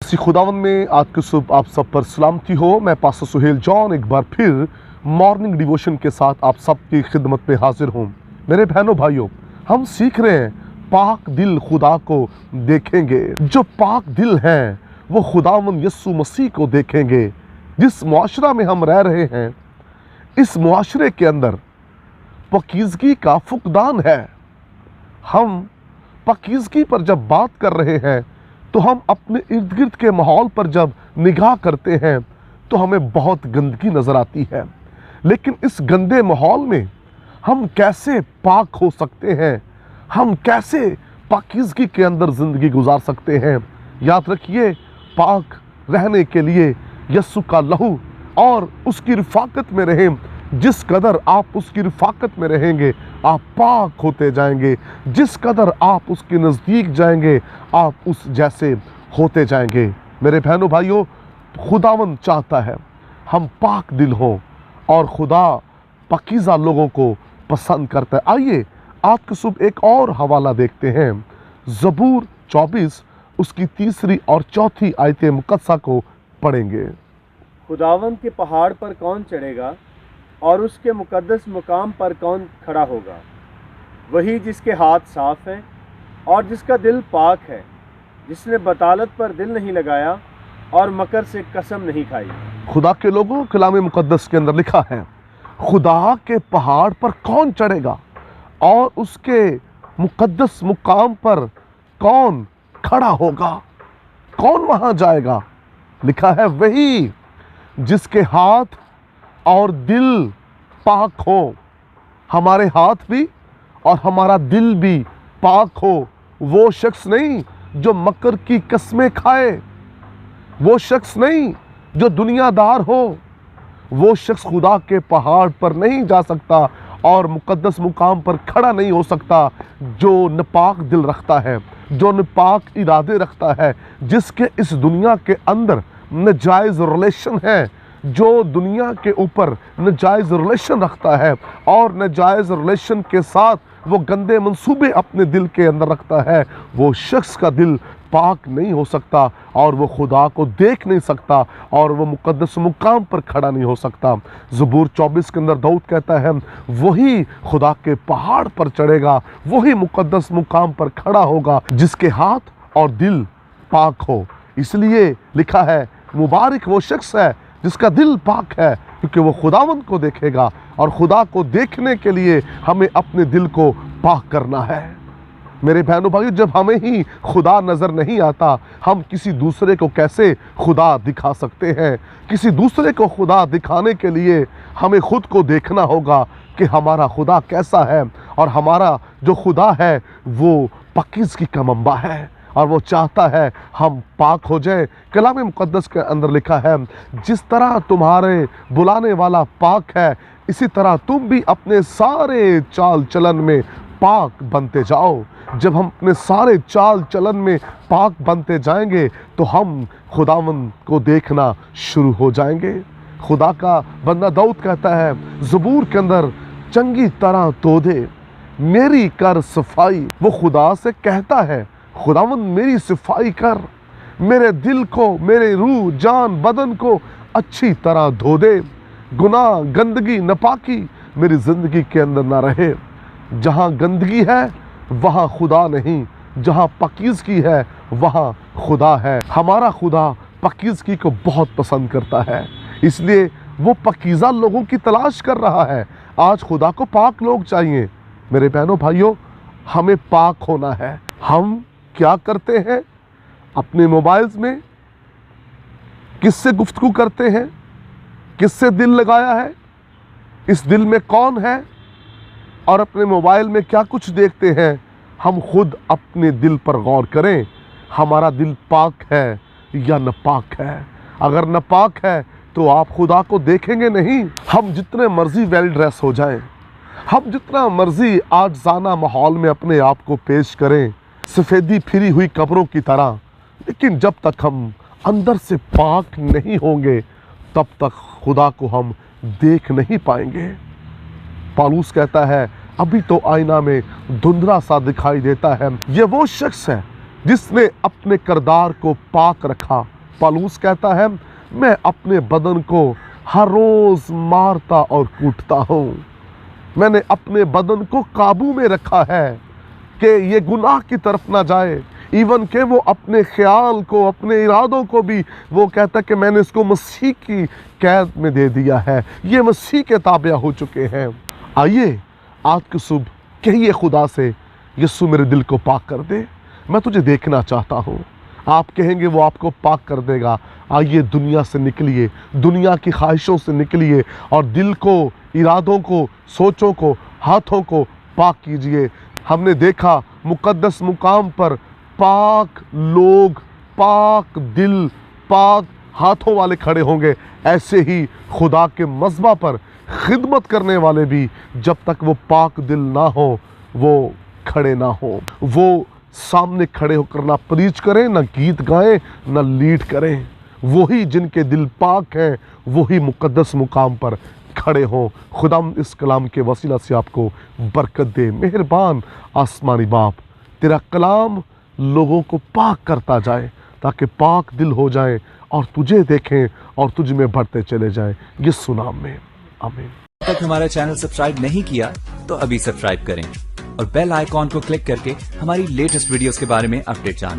इसी खुदावन में आज की सुबह आप सब पर सलामती हो। मैं पास्टर सुहेल जॉन एक बार फिर मॉर्निंग डिवोशन के साथ आप सबकी खिदमत में हाजिर हूँ। मेरे बहनों भाइयों, हम सीख रहे हैं पाक दिल खुदा को देखेंगे। जो पाक दिल है वो खुदावन यीशु मसीह को देखेंगे। जिस मुआशरा में हम रह रहे हैं, इस मुआशरे के अंदर पाकीज़गी का फुकदान है। हम पाकीज़गी पर जब बात कर रहे हैं तो हम अपने इर्द गिर्द के माहौल पर जब निगाह करते हैं तो हमें बहुत गंदगी नज़र आती है। लेकिन इस गंदे माहौल में हम कैसे पाक हो सकते हैं, हम कैसे पाकीज़गी के अंदर ज़िंदगी गुजार सकते हैं। याद रखिए, पाक रहने के लिए यीशु का लहू और उसकी रिफाकत में रहें। जिस कदर आप उसकी रिफाकत में रहेंगे आप पाक होते जाएंगे। जिस कदर आप उसके नज़दीक जाएंगे आप उस जैसे होते जाएंगे। मेरे बहनों भाइयों, खुदावन चाहता है हम पाक दिल हों और खुदा पाकीज़ा लोगों को पसंद करता है। आइए आज की सुबह एक और हवाला देखते हैं। ज़बूर 24 उसकी 3 और 4 आयतें मुकद्दसा को पढ़ेंगे। खुदावन के पहाड़ पर कौन चढ़ेगा और उसके मुकद्दस मुकाम पर कौन खड़ा होगा? वही जिसके हाथ साफ हैं और जिसका दिल पाक है, जिसने बतालत पर दिल नहीं लगाया और मकर से कसम नहीं खाई। खुदा के लोगों, कलाम मुकद्दस के अंदर लिखा है, खुदा के पहाड़ पर कौन चढ़ेगा और उसके मुकद्दस मुकाम पर कौन खड़ा होगा? कौन वहां जाएगा? लिखा है, वही जिसके हाथ और दिल पाक हो। हमारे हाथ भी और हमारा दिल भी पाक हो। वो शख्स नहीं जो मकर की कसमें खाए, वो शख्स नहीं जो दुनियादार हो। वो शख्स खुदा के पहाड़ पर नहीं जा सकता और मुकद्दस मुकाम पर खड़ा नहीं हो सकता जो नापाक दिल रखता है, जो नापाक इरादे रखता है, जिसके इस दुनिया के अंदर नाजायज़ रिलेशन है, जो दुनिया के ऊपर नाजायज़ रिलेशन रखता है और नाजायज़ रिलेशन के साथ वो गंदे मंसूबे अपने दिल के अंदर रखता है। वो शख्स का दिल पाक नहीं हो सकता और वो खुदा को देख नहीं सकता और वो मुकद्दस मुकाम पर खड़ा नहीं हो सकता। ज़बूर 24 के अंदर दाऊद कहता है, वही खुदा के पहाड़ पर चढ़ेगा, वही मुकद्दस मुकाम पर खड़ा होगा जिसके हाथ और दिल पाक हो। इसलिए लिखा है, मुबारक वो शख्स है जिसका दिल पाक है, क्योंकि वो खुदावंद को देखेगा। और खुदा को देखने के लिए हमें अपने दिल को पाक करना है। मेरे बहनों भाइयों, जब हमें ही खुदा नज़र नहीं आता, हम किसी दूसरे को कैसे खुदा दिखा सकते हैं? किसी दूसरे को खुदा दिखाने के लिए हमें खुद को देखना होगा कि हमारा खुदा कैसा है। और हमारा जो खुदा है वो पाकीज़गी का मंबा है और वो चाहता है हम पाक हो जाए। कलाम मुकद्दस के अंदर लिखा है, जिस तरह तुम्हारे बुलाने वाला पाक है, इसी तरह तुम भी अपने सारे चाल चलन में पाक बनते जाओ। जब हम अपने सारे चाल चलन में पाक बनते जाएंगे तो हम खुदावंद को देखना शुरू हो जाएंगे। खुदा का बंदा दाऊद कहता है ज़बूर के अंदर, चंगी तरह धो दे मेरी कर सफाई। वो खुदा से कहता है, खुदावंद मेरी सफाई कर, मेरे दिल को, मेरे रूह, जान, बदन को अच्छी तरह धो दे। गुनाह, गंदगी, नापाकी मेरी ज़िंदगी के अंदर ना रहे। जहाँ गंदगी है वहाँ खुदा नहीं, जहाँ पाकीज़गी है वहाँ खुदा है। हमारा खुदा पाकीज़गी को बहुत पसंद करता है, इसलिए वो पाकीज़ा लोगों की तलाश कर रहा है। आज खुदा को पाक लोग चाहिए। मेरे बहनों भाइयों, हमें पाक होना है। हम क्या करते हैं? अपने मोबाइल्स में किससे गुफ्तगू करते हैं? किससे दिल लगाया है? इस दिल में कौन है? और अपने मोबाइल में क्या कुछ देखते हैं? हम खुद अपने दिल पर गौर करें, हमारा दिल पाक है या नापाक है। अगर नापाक है तो आप खुदा को देखेंगे नहीं। हम जितने मर्जी वेल ड्रेस हो जाएं, हम जितना मर्जी आजाना माहौल में अपने आप को पेश करें, सफ़ेदी फिरी हुई कब्रों की तरह, लेकिन जब तक हम अंदर से पाक नहीं होंगे तब तक खुदा को हम देख नहीं पाएंगे। पौलुस कहता है, अभी तो आईना में धुंधला सा दिखाई देता है। ये वो शख्स है जिसने अपने किरदार को पाक रखा पौलुस कहता है, मैं अपने बदन को हर रोज मारता और कूटता हूँ। मैंने अपने बदन को काबू में रखा है कि ये गुनाह की तरफ ना जाए। इवन के वो अपने ख्याल को, अपने इरादों को भी वो कहता है कि मैंने इसको मसीह की कैद में दे दिया है, ये मसीह के ताबे हो चुके हैं। आइए आज की सुबह कहिए खुदा से, यीशु मेरे दिल को पाक कर दे, मैं तुझे देखना चाहता हूँ। आप कहेंगे वो आपको पाक कर देगा। आइए दुनिया से निकलिए, दुनिया की ख्वाहिशों से निकलिए और दिल को, इरादों को, सोचों को, हाथों को पाक कीजिए। हमने देखा मुकद्दस मुकाम पर पाक लोग, पाक दिल, पाक हाथों वाले खड़े होंगे। ऐसे ही खुदा के मज़बा पर खिदमत करने वाले भी जब तक वो पाक दिल ना हो वो खड़े ना हो। वो सामने खड़े होकर ना प्रीच करें, ना गीत गाएं, ना लीड करें। वही जिनके दिल पाक हैं वही मुकद्दस मुकाम पर खड़े हों। खुदा इस कलाम के वसीला से आपको बरकत दे। मेहरबान आसमानी बाप, तेरा कलाम लोगों को पाक करता जाए ताकि पाक दिल हो जाए और तुझे देखें और तुझ में बढ़ते चले जाएं। यीशु नाम में आमीन। अब तक हमारा चैनल सब्सक्राइब नहीं किया तो अभी सब्सक्राइब करें और बेल आइकॉन को क्लिक करके हमारी लेटेस्ट वीडियोस के बारे में अपडेट जानें।